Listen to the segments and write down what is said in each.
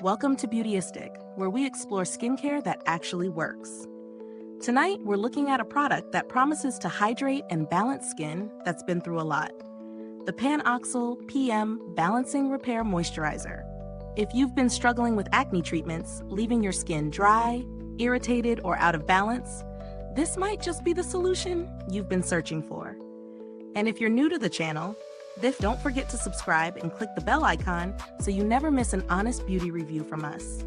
Welcome to Beautyistic, where we explore skincare that actually works. Tonight, we're looking at a product that promises to hydrate and balance skin that's been through a lot. The PanOxyl PM Balancing Repair Moisturizer. If you've been struggling with acne treatments, leaving your skin dry, irritated, or out of balance, this might just be the solution you've been searching for. And if you're new to the channel, don't forget to subscribe and click the bell icon so you never miss an honest beauty review from us.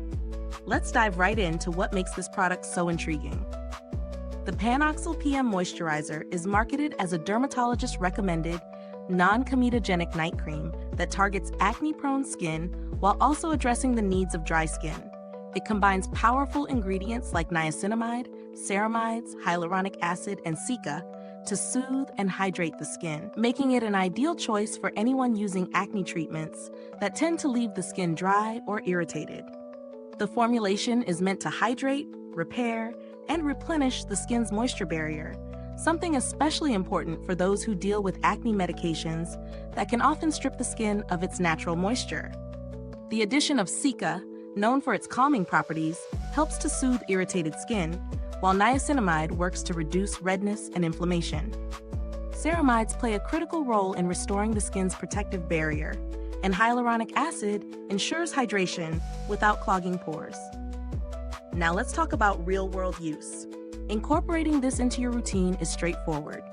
Let's dive right into what makes this product so intriguing. The PanOxyl PM Moisturizer is marketed as a dermatologist-recommended, non-comedogenic night cream that targets acne-prone skin while also addressing the needs of dry skin. It combines powerful ingredients like niacinamide, ceramides, hyaluronic acid, and Cica to soothe and hydrate the skin, making it an ideal choice for anyone using acne treatments that tend to leave the skin dry or irritated. The formulation is meant to hydrate, repair, and replenish the skin's moisture barrier, something especially important for those who deal with acne medications that can often strip the skin of its natural moisture. The addition of Cica, known for its calming properties, helps to soothe irritated skin, while niacinamide works to reduce redness and inflammation. Ceramides play a critical role in restoring the skin's protective barrier, and hyaluronic acid ensures hydration without clogging pores. Now let's talk about real-world use. Incorporating this into your routine is straightforward.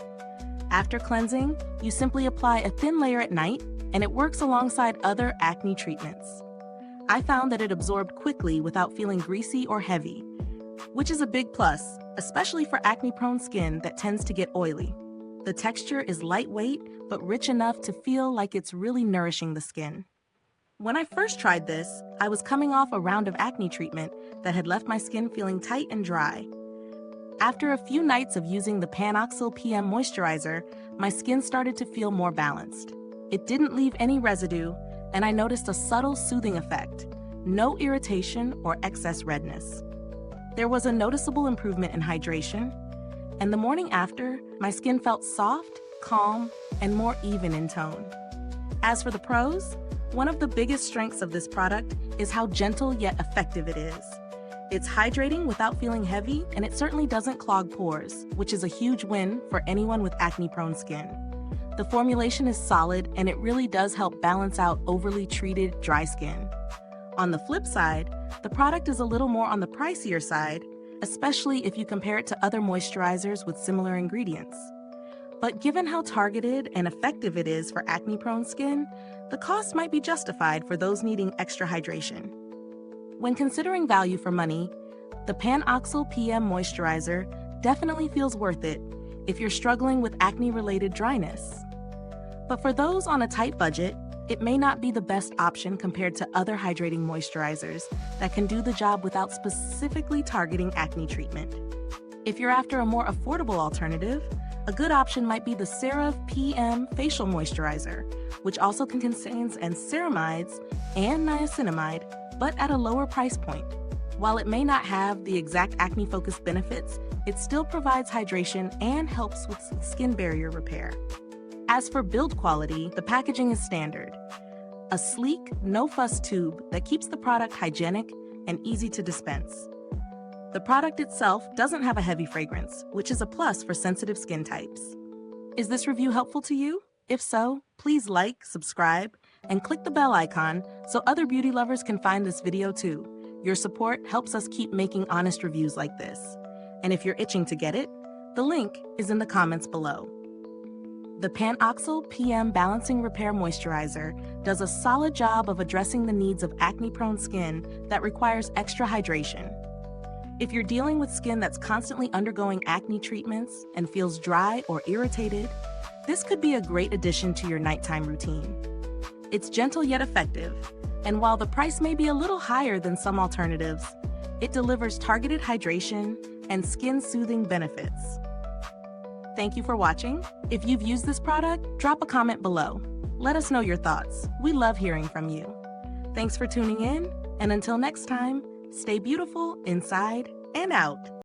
After cleansing, you simply apply a thin layer at night, and it works alongside other acne treatments. I found that it absorbed quickly without feeling greasy or heavy, which is a big plus, especially for acne-prone skin that tends to get oily. The texture is lightweight, but rich enough to feel like it's really nourishing the skin. When I first tried this, I was coming off a round of acne treatment that had left my skin feeling tight and dry. After a few nights of using the PanOxyl PM Moisturizer, my skin started to feel more balanced. It didn't leave any residue, and I noticed a subtle soothing effect, no irritation or excess redness. There was a noticeable improvement in hydration, and the morning after, my skin felt soft, calm, and more even in tone. As for the pros, one of the biggest strengths of this product is how gentle yet effective it is. It's hydrating without feeling heavy, and it certainly doesn't clog pores, which is a huge win for anyone with acne-prone skin. The formulation is solid, and it really does help balance out overly treated dry skin. On the flip side, the product is a little more on the pricier side, especially if you compare it to other moisturizers with similar ingredients. But given how targeted and effective it is for acne-prone skin, the cost might be justified for those needing extra hydration. When considering value for money, the PanOxyl PM Moisturizer definitely feels worth it if you're struggling with acne-related dryness. But for those on a tight budget, it may not be the best option compared to other hydrating moisturizers that can do the job without specifically targeting acne treatment. If you're after a more affordable alternative, a good option might be the Ceramides PM Facial Moisturizer, which also contains ceramides and niacinamide, but at a lower price point. While it may not have the exact acne-focused benefits, it still provides hydration and helps with skin barrier repair. As for build quality, the packaging is standard. A sleek, no-fuss tube that keeps the product hygienic and easy to dispense. The product itself doesn't have a heavy fragrance, which is a plus for sensitive skin types. Is this review helpful to you? If so, please like, subscribe, and click the bell icon so other beauty lovers can find this video too. Your support helps us keep making honest reviews like this. And if you're itching to get it, the link is in the comments below. The PanOxyl PM Balancing Repair Moisturizer does a solid job of addressing the needs of acne-prone skin that requires extra hydration. If you're dealing with skin that's constantly undergoing acne treatments and feels dry or irritated, this could be a great addition to your nighttime routine. It's gentle yet effective, and while the price may be a little higher than some alternatives, it delivers targeted hydration and skin-soothing benefits. Thank you for watching. If you've used this product, drop a comment below. Let us know your thoughts. We love hearing from you. Thanks for tuning in, and until next time, stay beautiful inside and out.